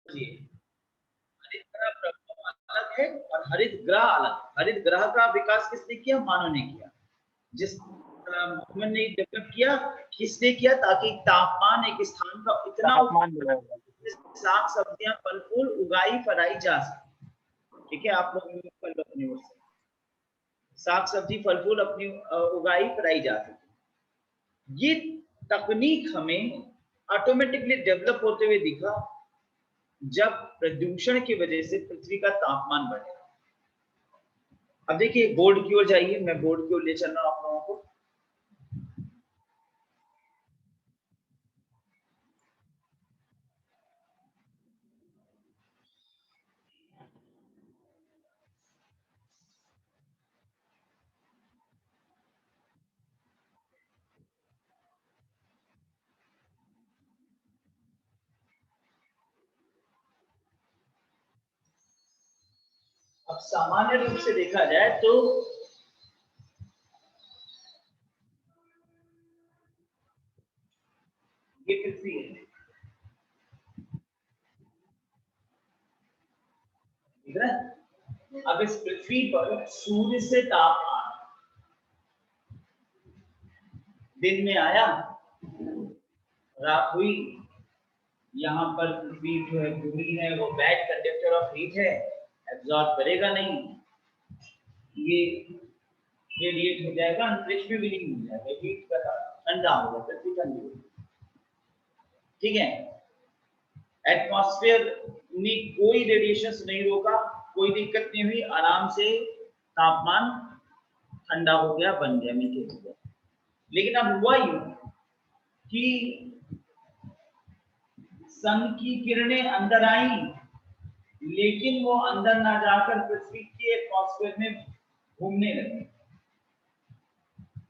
हरित ग्रह प्रभाव अलग है और हरित ग्रह अलग। हरित ग्रह का विकास किसने किया? मानव ने किया। जिस ह्यूमन ने डेवलप किया, किसने किया? ताकि तापमान एक स्थान का इतना साग सब्जियां फल फूल उगाई फलाई जा सके। ठीक है, आप लोग अपनी ओर से साग सब्जी फल फूल अपनी उगाई फलाई जा सके। ये तकनीक हमें ऑटोमेटिकली डेवलप होते हुए दिखा जब प्रदूषण की वजह से पृथ्वी का तापमान बढ़ा। अब देखिए बोर्ड की ओर जाइए, मैं बोर्ड की ओर ले चल रहा हूं आप लोगों को। अब सामान्य रूप से देखा जाए तो ये पृथ्वी है, ठीक है। अब इस पृथ्वी पर सूर्य से तापमान दिन में आया, रात हुई, यहाँ पर पृथ्वी जो है भूमि है वो बैड कंडक्टर ऑफ हीट है, एब्जॉर्ब करेगा नहीं, ये रेडिएट हो जाएगा, अंतरिक्ष में विलीन हो जाएगा, हीट का ठंडा होगा, पृथ्वी ठंडी होगी। ठीक है, एटमॉस्फेयर ने कोई रेडिएशन नहीं रोका, कोई दिक्कत नहीं हुई, आराम से तापमान ठंडा हो गया, बन गया, मीठे हो गया। लेकिन अब हुआ यूं कि सन की किरणें अंदर आई, लेकिन वो अंदर ना जाकर पृथ्वी के एटमॉस्फेयर में घूमने लगे।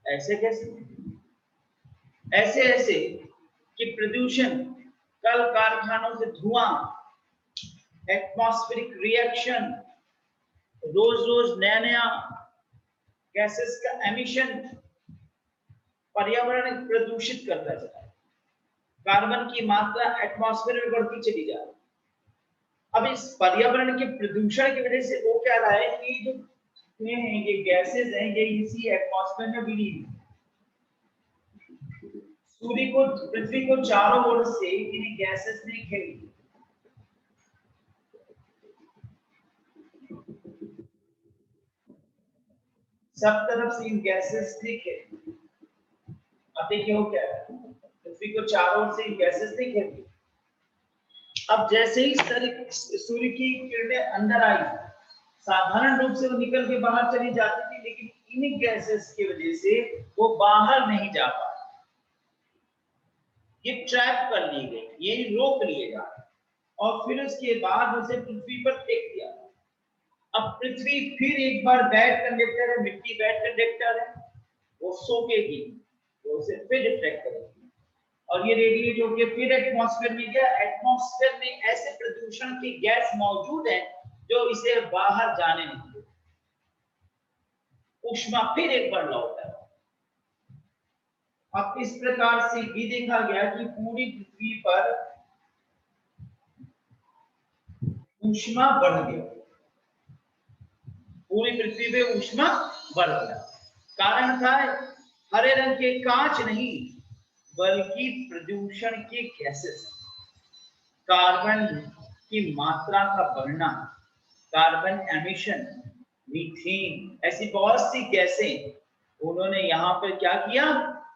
ऐसे कैसे? ऐसे ऐसे कि प्रदूषण, कल कारखानों से धुआं, एटमॉस्फेरिक रिएक्शन, रोज रोज नया नया गैसेस का एमिशन पर्यावरण प्रदूषित करता चला है। कार्बन की मात्रा एटमॉस्फेयर में बढ़ती चली जा रही। अब इस पर्यावरण के प्रदूषण की वजह से वो क्या रहा है कि जो ये गैसेस हैं ये इसी एटमॉस्फेयर में विलीन है। सूर्य को, पृथ्वी को चारों ओर से इन गैसेस ने घेर लिया। सब तरफ से इन गैसेस ने घेर लिया। अब देखिए हो क्या है, पृथ्वी को चारों ओर से इन गैसेस ने घेर लिया। अब जैसे ही सूर्य की किरणें अंदर आई, साधारण रूप से वो निकल के बाहर चली जाती थी, लेकिन इन गैसेस की वजह से वो बाहर नहीं जा पाती, ये ट्रैप कर ली गई, ये रोक लिए जा रहे, और फिर उसके बाद उसे पृथ्वी पर फेंक दिया। अब पृथ्वी फिर एक बार बैड कंडक्टर है, मिट्टी बैड कंडक्टर है, वो सोखेगी, वो उसे फिर रिफ्लेक्ट करेगी और ये रेडिएट होकर फिर एटमॉस्फेयर में गया। एटमॉस्फेयर में ऐसे प्रदूषण की गैस मौजूद है जो इसे बाहर जाने नहीं देती, ऊष्मा फिर एक बार लौटा है। अब इस प्रकार से भी देखा गया कि पूरी पृथ्वी पर ऊष्मा बढ़ गई, पूरी पृथ्वी पे ऊष्मा बढ़ गया। कारण था हरे रंग के कांच नहीं बल्कि प्रदूषण के गैसेस, कार्बन की मात्रा का बढ़ना, कार्बन एमिशन, मीथेन, ऐसी बहुत सी गैसें, उन्होंने यहाँ पर क्या किया,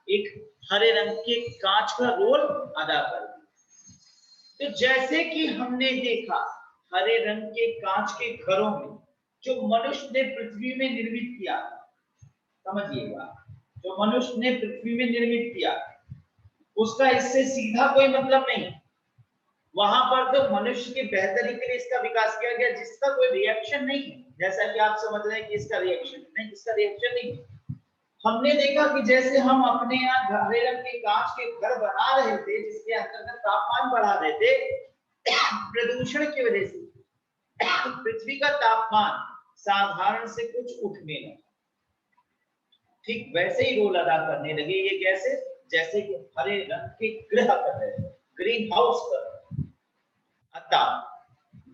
एक हरे रंग के कांच का रोल अदा कर दिया। तो जैसे कि हमने देखा हरे रंग के कांच के घरों में जो मनुष्य ने पृथ्वी में निर्मित किया, समझिएगा, जो मनुष्य ने पृथ्वी में निर्मित किया उसका इससे सीधा कोई मतलब नहीं। वहां पर तो मनुष्य की बेहतरी के लिए इसका विकास किया गया, जिसका कोई रिएक्शन नहीं है। जैसा कि आप समझ रहे हैं कि इसका रिएक्शन नहीं, इसका रिएक्शन नहीं। हमने देखा कि जैसे हम अपने यहाँ हरे रंग के कांच के घर बना रहे थे जिसके अंतर्गत तापमान बढ़ा रहे थे, प्रदूषण की वजह से पृथ्वी का तापमान साधारण से कुछ उठने लगा, ठीक वैसे ही रोल अदा करने लगे ये गैसेस, जैसे कि हरे रंग के ग्रह कर रहे थे, ग्रीन हाउस कर। अतः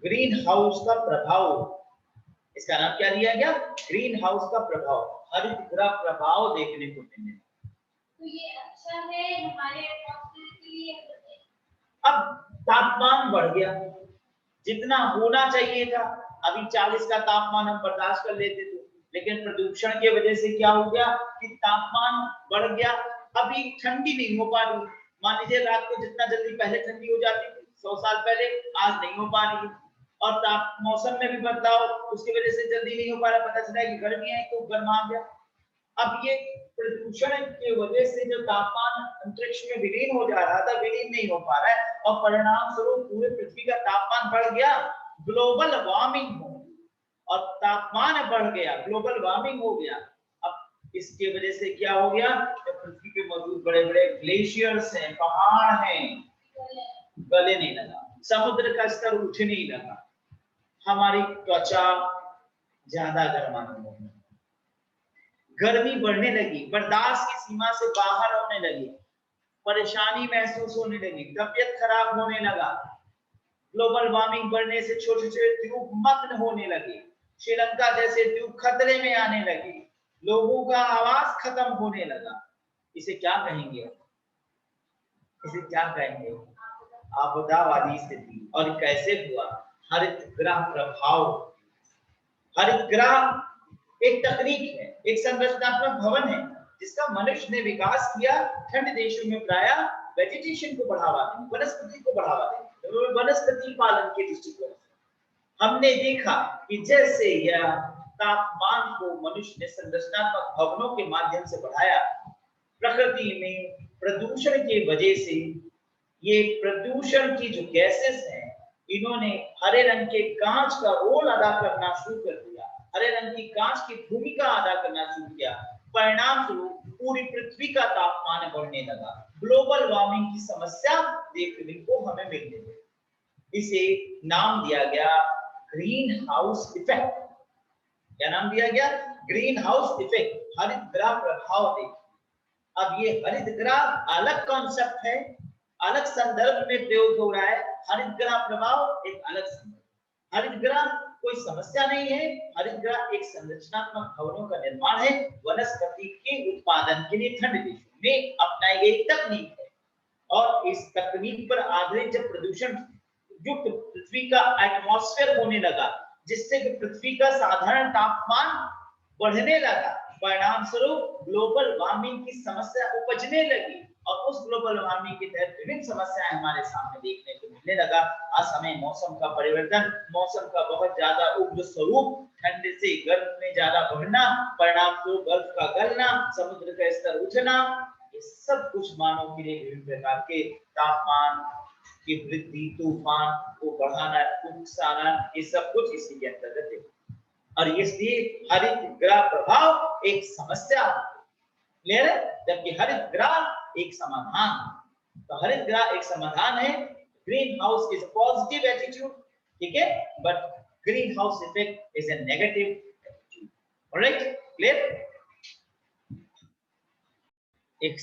ग्रीन हाउस का प्रभाव, इसका नाम क्या दिया गया? ग्रीन हाउस का प्रभाव, हरित गृह प्रभाव देखने को मिलने। तो ये अच्छा है हमारे एटमॉस्फेयर के लिए। अब तापमान बढ़ गया, जितना होना चाहिए था, अभी 40 का तापमान हम बर्दाश्त कर लेते थे, लेकिन प्रदूषण की वजह से क्या हो गया कि तापमान बढ़ गया। अभी ठंडी नहीं हो पा रही, मान लीजिए रात को जितना जल्दी पहले ठंडी हो जाती थी 100 साल पहले, आज नहीं हो पा रही है। और मौसम में भी बदलाव, उसकी वजह से जल्दी नहीं हो पा रहा, पता चला कि गर्मी है तो गर्मा गया। अब ये प्रदूषण की वजह से जो तापमान अंतरिक्ष में विलीन हो जा रहा था, विलीन नहीं हो पा रहा है, और परिणाम स्वरूप पूरे पृथ्वी का तापमान बढ़ गया, ग्लोबल वार्मिंग हो, और तापमान बढ़ गया, ग्लोबल वार्मिंग हो गया। अब इसकी वजह से क्या हो गया, जो पृथ्वी पे मौजूद बड़े बड़े ग्लेशियर्स हैं, पहाड़ हैं, गलने लगा, समुद्र का स्तर उठने लगा, हमारी त्वचा ज्यादा गर्माने लगी, गर्मी बढ़ने लगी, बर्दाश्त की सीमा से बाहर होने लगी, परेशानी महसूस होने लगी, तबियत खराब होने लगा। ग्लोबल वार्मिंग बढ़ने से छोटे छोटे द्वीप मग्न होने लगे, श्रीलंका जैसे द्वीप खतरे में आने लगे, लोगों का आवास खत्म होने लगा। इसे क्या कहेंगे? इसे क्या कहेंगे? आपदावादी स्थिति। और कैसे हुआ? हरित गृह प्रभाव। हरित गृह एक तकनीक है, एक संरचनात्मक भवन है, जिसका मनुष्य ने विकास किया ठंड देशों में प्रायः वेजिटेशन को बढ़ावा देने, वनस्पति को बढ़ावा देने, वनस्पति पालन के दृष्टिकोण से हमने देखा कि जैसे यह तापमान को मनुष्य ने संरचनात्मक भवनों के माध्यम से बढ़ाया, प्रकृति में प्रदूषण के वजह से ये प्रदूषण की जो गैसेस हैं, इन्होंने हरे रंग के कांच का रोल अदा करना शुरू कर दिया, हरे रंग की कांच की भूमिका अदा करना शुरू किया। परिणाम स्वरूप पूरी पृथ्वी का तापमान बढ़ने लगा, ग्लोबल वार्मिंग की समस्या देखने को हमें मिलने लगी। इसे नाम दिया गया ग्रीन हाउस इफेक्ट। क्या नाम दिया गया? ग्रीन हाउस इफेक्ट, हरित गृह प्रभाव देखिए। अब ये हरित गृह अलग कॉन्सेप्ट है, अलग संदर्भ में प्रयोग हो रहा है। हरित गृह प्रभाव एक अलग संदर्भ। हरित गृह कोई समस्या नहीं है, हरित गृह एक संरचनात्मक भवनों का निर्माण है, वनस्पति के उत्पादन के लिए ठंड देशों में अपनाई गई तकनीक है। और इस तकनीक पर आधारित जब प्रदूषण युक्त पृथ्वी का एटमॉस्फेयर होने लगा, जिससे कि पृथ्वी का साधारण तापमान बढ़ने लगा, परिणाम स्वरूप ग्लोबल वार्मिंग की समस्या उपजने लगी, और उस ग्लोबल वार्मिंग के तहत विभिन्न समस्याएं हमारे सामने देखने को मिलने लगा। असमय मौसम का परिवर्तन, मौसम का बहुत ज्यादा उग्र स्वरूप, ठंड से गर्म में ज्यादा बढ़ना, परिणाम स्वरूप बर्फ का गलना, समुद्र का स्तर उठना, ये सब कुछ मानव के लिए विभिन्न प्रकार के तापमान की वृद्धि, तूफान को बढ़ाना, उकसाना, ये सब कुछ इसी के अंतर्गत है। और इसलिए हरित गृह प्रभाव एक समस्या क्लियर है, जबकि हरित गृह एक समाधान। तो हरित गृह एक समाधान है, green house is a positive attitude, ठीक है, but green house effect is a negative attitude. Alright, clear? एक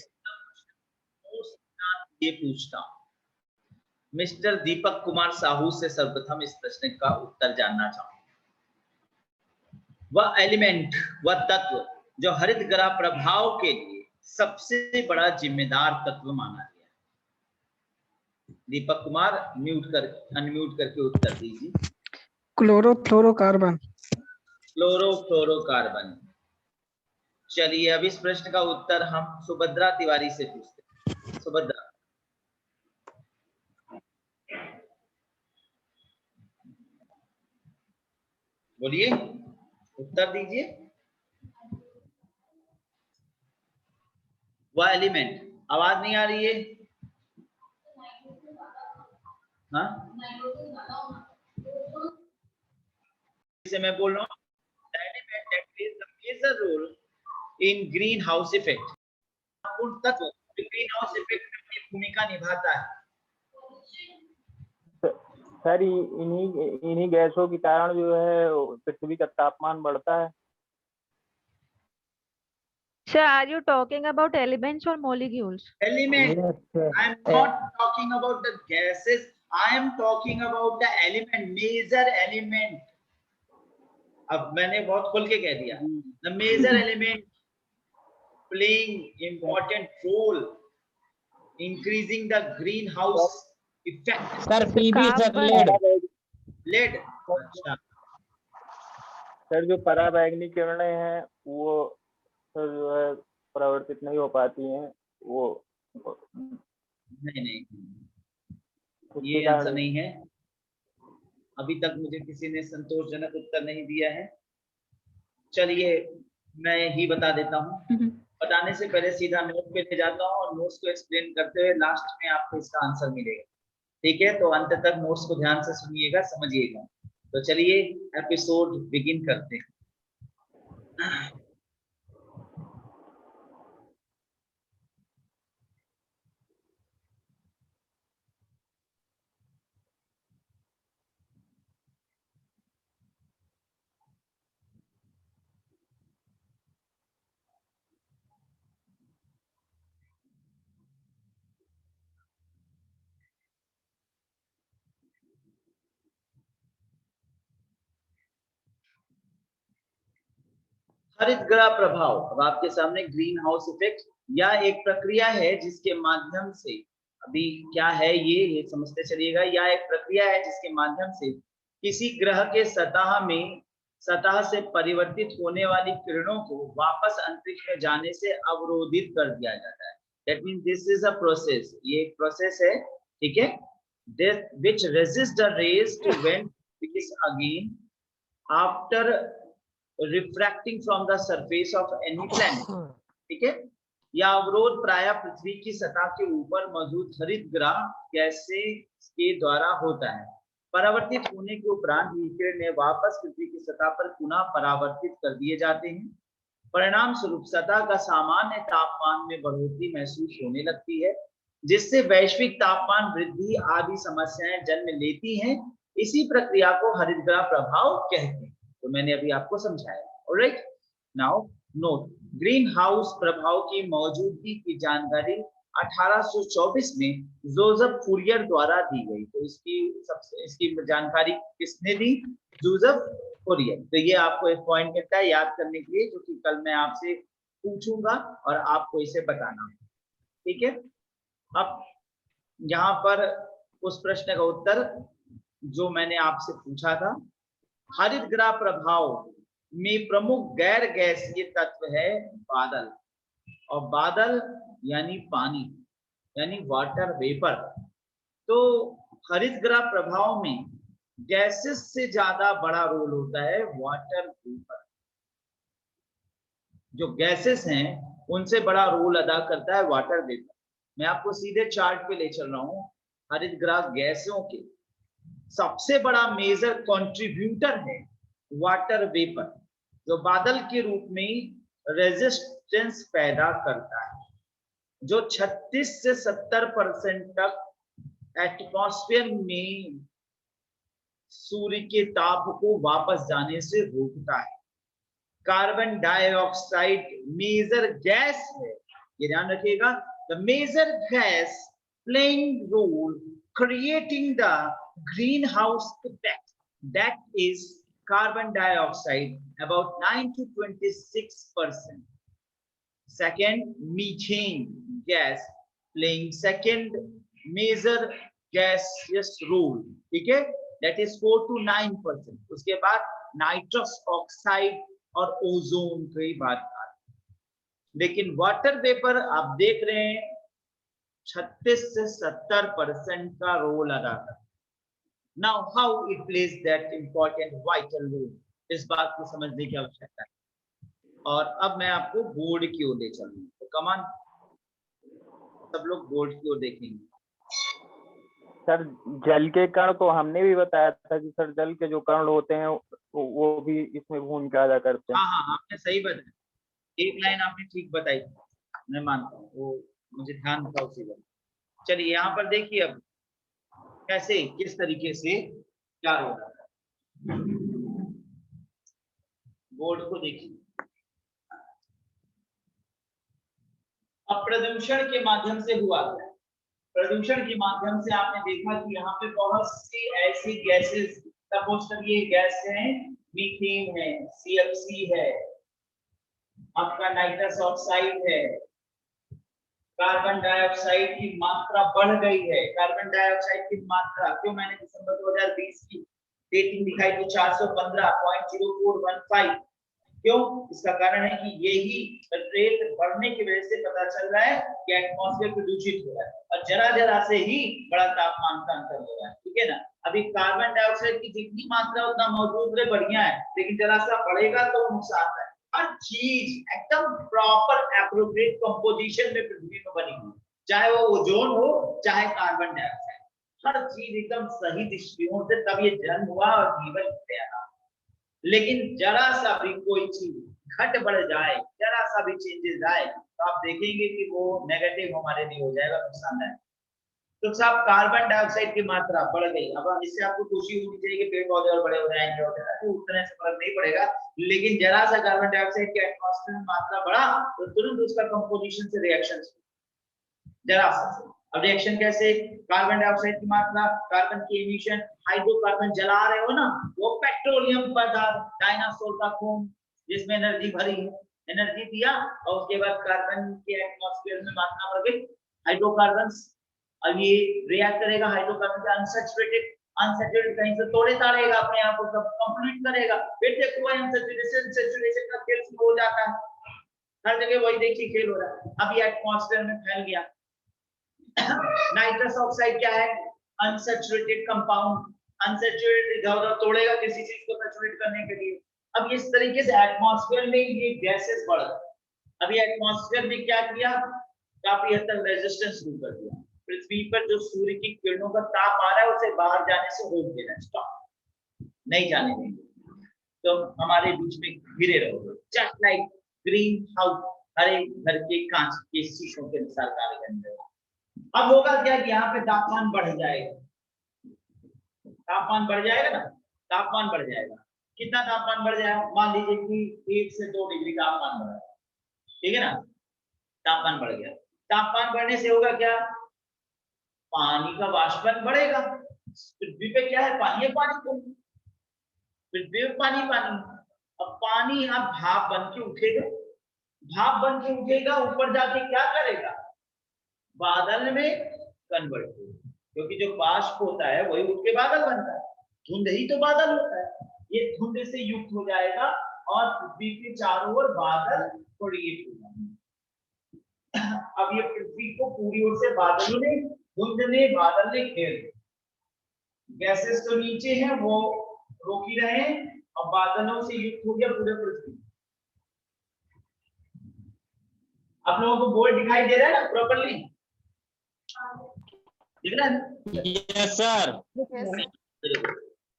ये पूछता हूं, मिस्टर दीपक कुमार साहू से सर्वप्रथम इस प्रश्न का उत्तर जानना चाहूंगा। वह एलिमेंट, वह तत्व जो हरित गृह प्रभाव के लिए सबसे बड़ा जिम्मेदार तत्व माना गया है। दीपक कुमार अनम्यूट करके उत्तर दीजिए। क्लोरोफ्लोरोकार्बन। क्लोरोफ्लोरोकार्बन। चलिए अब इस प्रश्न का उत्तर हम सुभद्रा तिवारी से पूछते हैं। सुभद्रा, बोलिए, उत्तर दीजिए। वह एलिमेंट, आवाज नहीं आ रही है? हाँ, जैसे मैं बोल रहा हूँ, element that plays the major role in green house effect, उन तत्व ग्रीन हाउस इफेक्ट में अपनी भूमिका निभाता है। सर इन्हीं गैसों के कारण जो है पृथ्वी का तापमान बढ़ता है। Sir, are you talking about elements or molecules? Element. Yes, I am not talking about the gases I am talking about the element, major element. अब मैंने बहुत खुल के कह दिया, the major element playing important role increasing the green house effect. Sir PB sir carbon. Lead. Lead. अच्छा, sir जो पराबैंगनी किरणें हैं वो सर जो है परावर्तित नहीं हो पाती हैं, वो नहीं, उसके ये आंसर कारण नहीं है। अभी तक मुझे किसी ने संतोषजनक उत्तर नहीं दिया है। चलिए मैं ही बता देता हूँ। बताने से पहले सीधा नोट पे ले जाता हूँ और नोट्स को एक्सप्लेन करते हुए लास्ट में आपको इसका आंसर मिलेगा। ठीक है, तो अंत तक नोट्स को ध्यान से सुनिएगा, समझिएगा। तो चलिए एपिसोड बिगिन करते हैं। हरित गृह प्रभाव। अब आपके सामने ग्रीन हाउस इफेक्ट या एक प्रक्रिया है जिसके माध्यम से, अभी क्या है ये समझते चलिएगा, या एक प्रक्रिया है जिसके माध्यम से किसी ग्रह के सतह से परिवर्तित होने वाली किरणों को वापस अंतरिक्ष में जाने से अवरोधित कर दिया जाता है। That means this is a process, ये एक प्रोसेस है, ठीक है, which resist the rays to went face again after refracting from the surface of any planet. ठीक है, यह अवरोध प्रायः पृथ्वी की सतह के ऊपर मौजूद हरित गृह गैसें के द्वारा होता है। परावर्तित होने के उपरांत ये किरणें वापस पृथ्वी की सतह पर पुनः परावर्तित कर दिए जाते हैं। परिणाम स्वरूप सतह का सामान्य तापमान में बढ़ोतरी महसूस होने लगती है, जिससे वैश्विक तापमान वृद्धि आदि समस्याएं जन्म लेती हैं। इसी प्रक्रिया को हरितगृह प्रभाव कहते हैं। तो मैंने अभी आपको समझाया। Alright, now note, green house प्रभाव की मौजूदगी की जानकारी 1824 में जोसेफ फूरियर द्वारा दी गई। तो इसकी जानकारी किसने दी? Joseph Fourier. तो ये आपको एक पॉइंट मिलता है याद करने के लिए, जो कि कल मैं आपसे पूछूंगा और आपको इसे बताना। ठीक है, अब यहाँ पर उस प्रश्न का उत्तर जो मैंने आपसे पूछा था, हरित गृह प्रभाव में प्रमुख गैर गैसीय तत्व है बादल, और बादल यानी पानी, यानी वाटर वेपर। तो हरित गृह प्रभाव में गैसेस से ज्यादा बड़ा रोल होता है वाटर वेपर। जो गैसेस हैं उनसे बड़ा रोल अदा करता है वाटर वेपर। मैं आपको सीधे चार्ट पे ले चल रहा हूं। हरित गृह गैसों के सबसे बड़ा मेजर कंट्रीब्यूटर है वाटर वेपर, जो बादल के रूप में रेजिस्टेंस पैदा करता है, जो 36 से 70% तक एटमॉस्फेयर में सूर्य के ताप को वापस जाने से रोकता है। कार्बन डाइऑक्साइड मेजर गैस है, ये ध्यान रखिएगा। The major gas playing role creating the greenhouse effect, that is carbon dioxide, about 9 to 26%. Second, methane gas playing second major gaseous role, ठीक है, that is 4 to 9%. उसके बाद नाइट्रस ऑक्साइड और ozone की बात कर, लेकिन वाटर वेपर आप देख रहे हैं 36 से 70% का रोल अदा करता है। Now how it plays that important vital role, इस बात को समझने की आवश्यकता है। और अब मैं आपको बोर्ड की ओर ले चलूंगा। तो कमान सब लोग बोर्ड की ओर देखेंगे। सर जल के कण को हमने भी बताया था कि सर जल के जो कण होते हैं वो भी इसमें भूमिका अदा करते हैं। हाँ, आपने सही बताया, एक लाइन आपने ठीक बताई, मैं मानता हूँ, वो मुझे ध्यान था उसी बात। चलिए यहाँ पर देखिए अब कैसे, किस तरीके से क्या हो रहा है। बोर्ड को देखिए। अब प्रदूषण के माध्यम से हुआ, प्रदूषण के माध्यम से आपने देखा कि यहाँ पे बहुत सी ऐसी गैसेस, सपोज करिए गैस है, मीथेन है, CFC है, आपका नाइट्रस ऑक्साइड है, कार्बन डाइऑक्साइड की मात्रा बढ़ गई है। कार्बन डाइऑक्साइड की मात्रा क्यों, मैंने दिसंबर 2020 की डेटिंग दिखाई थी 415.0415, क्यों? इसका कारण है कि यही रेट बढ़ने की वजह से पता चल रहा है कि एटमॉस्फेयर प्रदूषित हो रहा है और जरा जरा से ही बड़ा तापमान का अंतर हो रहा है, ठीक है ना। अभी कार्बन डाइऑक्साइड की जितनी मात्रा उतना मौजूद रहे बढ़िया है, लेकिन जरा सा बढ़ेगा तो नुकसान है। हर चीज एकदम प्रॉपर एप्रोप्रिएट कंपोजिशन में पृथ्वी में बनी हुई, चाहे वो ओजोन हो चाहे कार्बन डाइऑक्साइड, हर चीज एकदम सही दृष्टिकोण से तब ये जन्म हुआ और जीवन आया। लेकिन जरा सा भी कोई चीज घट बढ़ जाए, जरा सा भी चेंजेस आए तो आप देखेंगे कि वो नेगेटिव हमारे लिए हो जाएगा, नुकसानदायक। तो साहब कार्बन डाइऑक्साइड की मात्रा बढ़ गई, अब इससे आपको खुशी होनी चाहिए कि पेड़ पौधे और बड़े हो जाएंगे वगैरह, तो उतने से फर्क नहीं पड़ेगा। लेकिन जरा सा कार्बन डाइऑक्साइड के एटमॉस्फेयर में मात्रा बढ़ा तो तुरंत उसका कंपोजिशन से रिएक्शन, जरा सा। अब रिएक्शन कैसे? कार्बन डाइऑक्साइड की मात्रा, कार्बन की एमिशन, हाइड्रोकार्बन जला रहे हो ना, वो पेट्रोलियम पदार्थ, डायनासोर का खून जिसमें एनर्जी भरी है, एनर्जी दिया और उसके बाद कार्बन के एटमॉस्फेयर में मात्रा बढ़ गई, हाइड्रोकार्बन्स। अब ये रिएक्ट करेगा हाइड्रोकार्बन के अनसैचुरेटेड, अनसैचुरेटेड कहीं से तोड़े ताड़ेगा, अपने आप को सब कंप्लीट करेगा, फिर देखो अनसैचुरेशन सैचुरेशन का खेल शुरू हो जाता है, हर जगह वही देखिए खेल हो रहा है। अब ये एटमॉस्फेयर में फैल गया। नाइट्रस ऑक्साइड क्या है? अनसैचुरेटेड कंपाउंड, अनसैचुरेटेड इधर तोड़ेगा किसी चीज को सैचुरेट करने के लिए। अब इस तरीके से एटमॉस्फेयर में ये गैसेस बढ़ गए। अभी एटमॉस्फेयर में क्या किया, काफी हद तक रेजिस्टेंस शुरू कर दिया, पृथ्वी पर जो सूर्य की किरणों का ताप आ रहा है उसे बाहर जाने से रोक देना, स्टॉप, नहीं जाने देंगे, तो हमारे बीच में घिरे रहोगे, जस्ट लाइक ग्रीन हाउस, हरे घर के कांच के शीशों के अनुसार कार्य करने वाला। अब होगा क्या कि यहाँ पे तापमान बढ़ जाएगा, तापमान बढ़ जाएगा ना, तापमान बढ़ जाएगा। कितना तापमान बढ़ जाएगा? मान लीजिए कि 1 से 2 डिग्री तापमान बढ़ा, ठीक है ना, तापमान बढ़ गया। तापमान बढ़ने से होगा क्या? पानी का वाष्पन बढ़ेगा। पृथ्वी पे क्या है? पानी है, पानी तो पृथ्वी पे पानी पानी। अब पानी यहाँ भाप बन के उठेगा, भाप बन के उठेगा, ऊपर जाके क्या करेगा? बादल में कन्वर्ट होगा, क्योंकि जो बाष्प होता है वही उठ के बादल बनता है, धुंध ही तो बादल होता है। ये धुंध से युक्त हो जाएगा और पृथ्वी के चारों ओर बादल क्रिएट हो जाएंगे। अब ये पृथ्वी को पूरी ओर से बादलों ने, धुंध ने, बादल ने घेर लिया। गैसेस तो नीचे हैं वो रोक ही रहे हैं और बादलों से युक्त हो गया पूरे पृथ्वी। आप लोगों को बोर्ड दिखाई दे रहा है ना प्रॉपर्ली? दिख रहा है? Yes sir.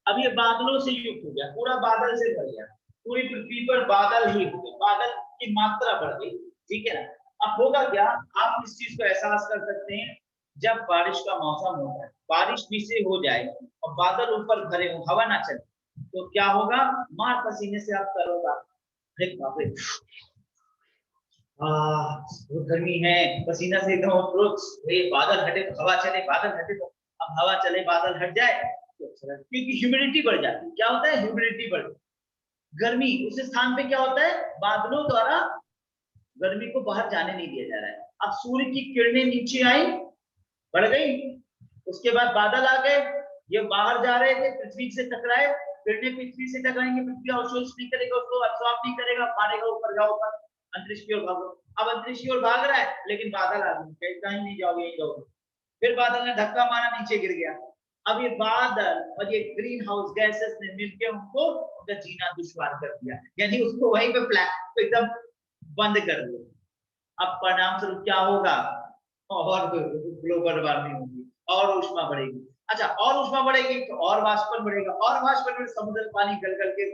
अब ये बादलों से युक्त हो गया, पूरा बादल से भर गया, पूरी पृथ्वी पर बादल ही हो गए, बादल की मात्रा बढ़ गई, ठीक है ना। अब होगा क्या, आप इस चीज को एहसास कर सकते हैं जब बारिश का मौसम होता है, बारिश नीचे हो जाए और बादल ऊपर भरे हो, हवा ना चले, तो क्या होगा? मार पसीने से आप करोगा, गर्मी है, पसीना से एकदम बादल हटे तो हवा चले, बादल हटे तो, अब हवा चले बादल हट जाए तो क्योंकि ह्यूमिडिटी बढ़ जाती है। क्या होता है? ह्यूमिडिटी बढ़, गर्मी उस स्थान पे क्या होता है? बादलों द्वारा गर्मी को बाहर जाने नहीं दिया जा रहा है। अब सूर्य की किरणें नीचे आई, बढ़ गई, उसके बाद बादल आ गए, ये बाहर जा रहे थे, पृथ्वी से टकराए, किरणें पृथ्वी से टकराएंगे, पृथ्वी अवशोषित नहीं करेगा, उसको अब्सॉर्ब नहीं करेगा, मारेगा, ऊपर जाओ, ऊपर अंतरिक्ष की ओर भागो। अब अंतरिक्ष की ओर भाग रहा है, लेकिन बादल आ गए, कहीं नहीं जाओगे, यहीं जाओगे। फिर बादल ने धक्का मारा, नीचे गिर गया। अब ये बादल और ये ग्रीन हाउस गैसेस ने मिलकर उनको उनका जीना दुश्वार कर दिया, यानी उसको वहीं पे फ्लैट एकदम बंद कर दिया। अब परिणाम स्वरूप क्या होगा? और ग्लोबल वार्मिंग होगी, और ऊष्मा बढ़ेगी। अच्छा, और ऊष्मा बढ़ेगी तो और वाष्पन बढ़ेगा, और वाष्पन में समुद्र पानी गल के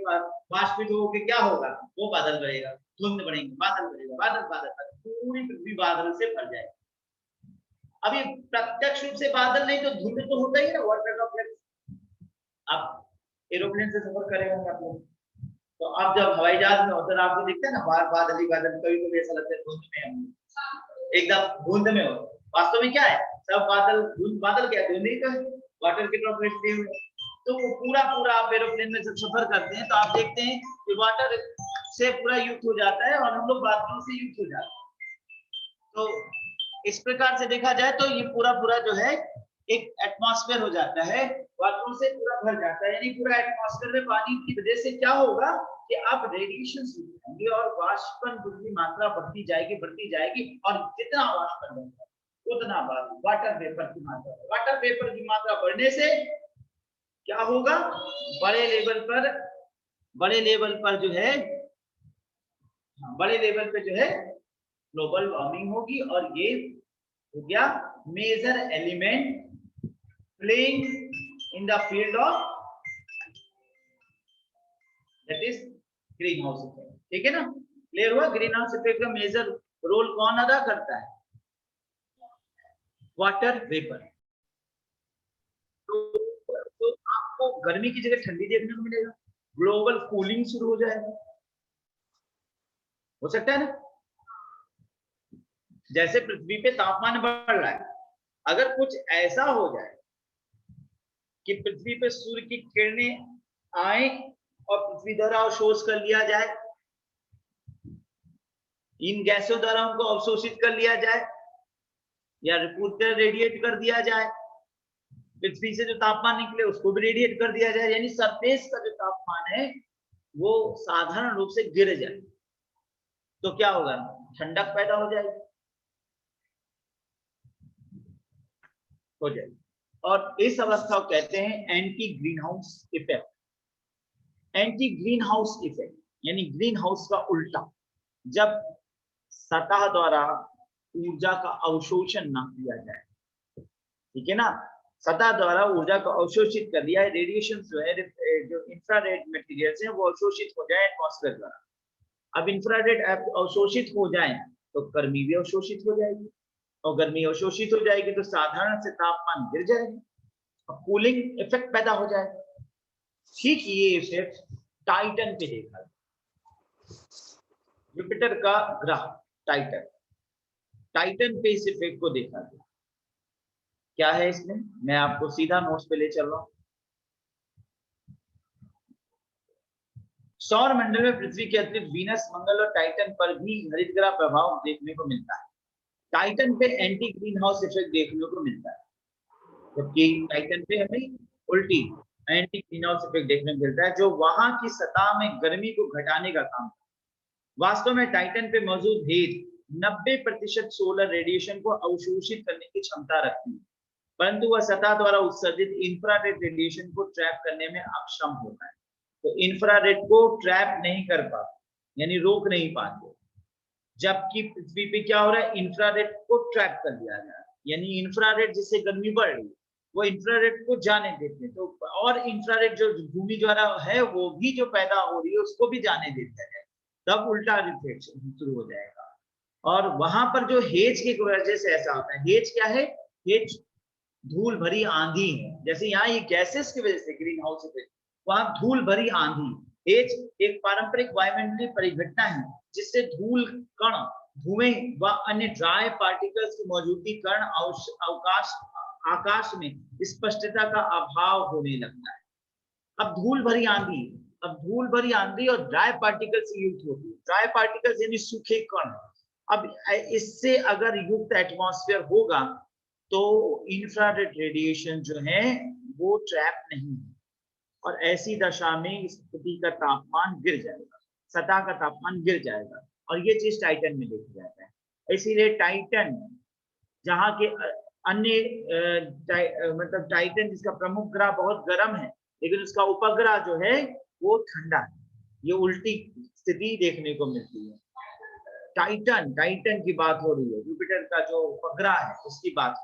वाष्पित होकर क्या होगा? वो बादल बढ़ेगा, धुंध बढ़ेगी, बादल बढ़ेगा, बादल बादल, पूरी पृथ्वी बादल से भर जाएगी। अभी प्रत्यक्ष रूप से बादल नहीं तो धुंध तो होता ही है ना, वाटर ड्रॉपलेट्स। अब एरोप्लेन से सफर करेंगे आप लोग, तो आप जब हवाई जहाज में होते हैं आपको दिखता है ना बादल ही बादल, कभी कभी ऐसा लगता है धुंध में, एकदम धुंध में हो, वास्तव में क्या है? सब बादल क्या धुंधी का वाटर के ड्रॉपलेट्स दिए हुए, तो वो पूरा आप एरोप्लेन में जब सफर करते हैं तो आप देखते हैं कि वाटर से पूरा युक्त हो जाता है और हम लोग बादलों से युक्त हो जाते हैं। तो इस प्रकार से देखा जाए तो ये पूरा जो है एक एटमॉस्फेयर हो जाता है, वाटरों से पूरा भर जाता है, यानी पूरा एटमॉस्फेयर में पानी की वजह से क्या होगा कि अब रेडिएशन होंगे और वाष्पन की मात्रा बढ़ती जाएगी और जितना वाष्पन बढ़ेगा उतना वाटर वेपर की मात्रा बढ़ने से क्या होगा, बड़े लेवल पर जो है ग्लोबल वार्मिंग होगी और ये हो गया major element playing in the field of that is green house effect. ठीक है ना, क्लियर हुआ? ग्रीन हाउस इफेक्ट का मेजर रोल कौन अदा करता है? Water vapour. तो आपको गर्मी की जगह ठंडी देखने को मिलेगा, ग्लोबल कूलिंग शुरू हो जाएगा, हो सकता है ना? जैसे पृथ्वी पे तापमान बढ़ रहा है, अगर कुछ ऐसा हो जाए कि पृथ्वी पे सूर्य की किरणें आए और पृथ्वी द्वारा अवशोष कर लिया जाए, इन गैसों द्वारा उनको अवशोषित कर लिया जाए या रिपोर्टर रेडिएट कर दिया जाए, पृथ्वी से जो तापमान निकले उसको भी रेडिएट कर दिया जाए, यानी सरफेस का जो तापमान है वो साधारण रूप से गिर जाए, तो क्या होगा? ठंडक पैदा हो जाएगी। और इस अवस्था को कहते हैं anti green house effect. Anti green house effect यानी ग्रीन हाउस का उल्टा, जब सतह द्वारा ऊर्जा का अवशोषण ना किया जाए, ठीक है ना, सतह द्वारा ऊर्जा को अवशोषित कर दिया है, रेडिएशन जो है जो इंफ्रारेड मटेरियल्स हैं वो अवशोषित हो जाए एटमॉस्फेयर द्वारा। अब इंफ्रारेड अवशोषित हो जाए तो गर्मी भी अवशोषित हो जाएगी, और गर्मी अवशोषित हो जाएगी तो साधारण से तापमान गिर जाएगा, कूलिंग इफेक्ट पैदा हो जाएगा। ठीक ये इफेक्ट टाइटन पे देखा, जुपिटर का ग्रह टाइटन पे इस इफेक्ट को देखा गया। क्या है इसमें, मैं आपको सीधा नोट्स पे ले चल रहा हूं। सौर मंडल में पृथ्वी के अतिरिक्त वीनस, मंगल और टाइटन पर भी हरित ग्रह प्रभाव देखने को मिलता है। टाइटन पे एंटी ग्रीन हाउस इफेक्ट देखने को मिलता है, जबकि टाइटन पे हमें उल्टी एंटी ग्रीन हाउस इफेक्ट देखने को मिलता है, जो वहां की सतह में गर्मी को घटाने का काम करता है। वास्तव में टाइटन पे मौजूद हेज 90% सोलर रेडिएशन को अवशोषित करने की क्षमता रखती है, परंतु वह सतह द्वारा उत्सर्जित इंफ्रारेड रेडिएशन को ट्रैप करने में अक्षम होता है। तो इंफ्रारेड को ट्रैप नहीं कर पाते, यानी रोक नहीं पाते, जबकि पृथ्वी पे क्या हो रहा है, इंफ्रारेड को ट्रैप कर दिया जा रहा है, यानी इंफ्रारेड जिससे गर्मी बढ़ रही है वो इंफ्रारेड को जाने देते हैं, तो और इंफ्रारेड जो भूमि द्वारा है वो भी जो पैदा हो रही है उसको भी जाने देते हैं, तब उल्टा रिफ्लेक्शन शुरू हो जाएगा। और वहां पर जो हेज की वजह से ऐसा होता है, हेज क्या है, हेज धूल भरी आंधी है, जैसे यहाँ ये गैसेस की वजह से ग्रीन हाउस इफेक्ट, वहां धूल भरी आंधी। हेज एक पारंपरिक वायुमंडलीय परिघटना है जिससे धूल कण, धुएं व अन्य ड्राई पार्टिकल्स की मौजूदगी कारण आकाश में स्पष्टता का अभाव होने लगता है। अब धूल भरी आंधी और ड्राई पार्टिकल्स से युक्त होती है, ड्राई पार्टिकल्स यानी सूखे कण। अब इससे अगर युक्त एटमॉस्फेयर होगा तो इंफ्रारेड रेडिएशन जो है वो ट्रैप नहीं है, और ऐसी दशा में स्थिति का तापमान गिर जाएगा, सतह का तापमान गिर जाएगा, और ये चीज टाइटन में देखा जाता है। इसीलिए टाइटन जहाँ के अन्य मतलब टाइटन जिसका प्रमुख ग्रह बहुत गर्म है लेकिन उसका उपग्रह जो है वो ठंडा है, ये उल्टी स्थिति देखने को मिलती है। टाइटन की बात हो रही है, जुपिटर का जो उपग्रह है उसकी बात,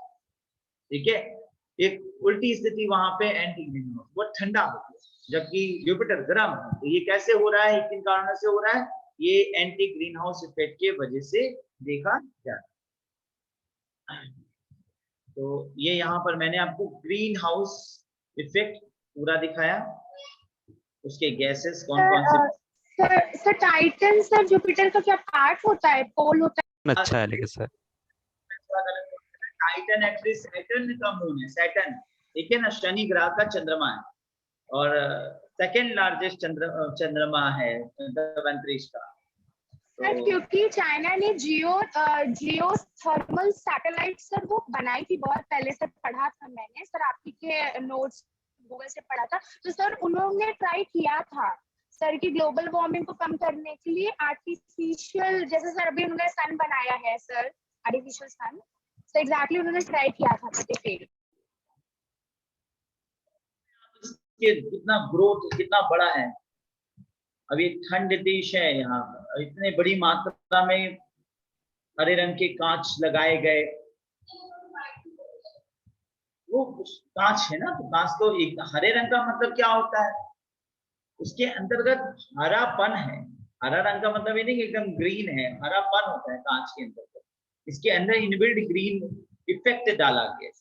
ठीक है, एक उल्टी स्थिति वहां पे एंटी ग्रीन हाउस, वो ठंडा होती है, जबकि जुपिटर गर्म है। तो ये कैसे हो रहा है, किन कारणों से हो रहा है, ये एंटी ग्रीन हाउस इफेक्ट के वजह से देखा जाता है। तो ये यहाँ पर मैंने आपको ग्रीन हाउस इफेक्ट पूरा दिखाया, उसके गैसेस कौन कौन से। सर टाइटन सर जुपिटर का क्या पार्ट होता है, पोल होता है? अच्छा है लेकिन सर टाइटन एक्चुअली सैटर्न का मून है, सैटर्न, ठीक है ना, शनि ग्रह का चंद्रमा है और सेकंड लार्जेस्ट चंद्रमा है अंतरिक्ष का। सर क्योंकि चाइना ने जियो थर्मल सैटेलाइट सर वो बनाई थी बहुत पहले, सर पढ़ा था मैंने, सर आपकी के नोट्स गूगल से पढ़ा था, तो सर उन्होंने ट्राई किया था सर की ग्लोबल वार्मिंग को कम करने के लिए आर्टिफिशियल, जैसे सर अभी उन्होंने सन बनाया है sir, artificial sun, so exactly उन्होंने ट्राई किया था कितना ग्रोथ कितना बड़ा है। अभी ठंड देश है, यहाँ इतने बड़ी मात्रा में हरे रंग के कांच लगाए गए, वो कांच है ना, तो कांच तो एक हरे रंग का मतलब क्या होता है, उसके अंतर्गत हरापन है। हरा रंग का मतलब ये नहीं कि एकदम ग्रीन है, हरापन होता है कांच के अंतर्गत, इसके अंदर इनबिल्ट ग्रीन इफेक्ट डाला गया।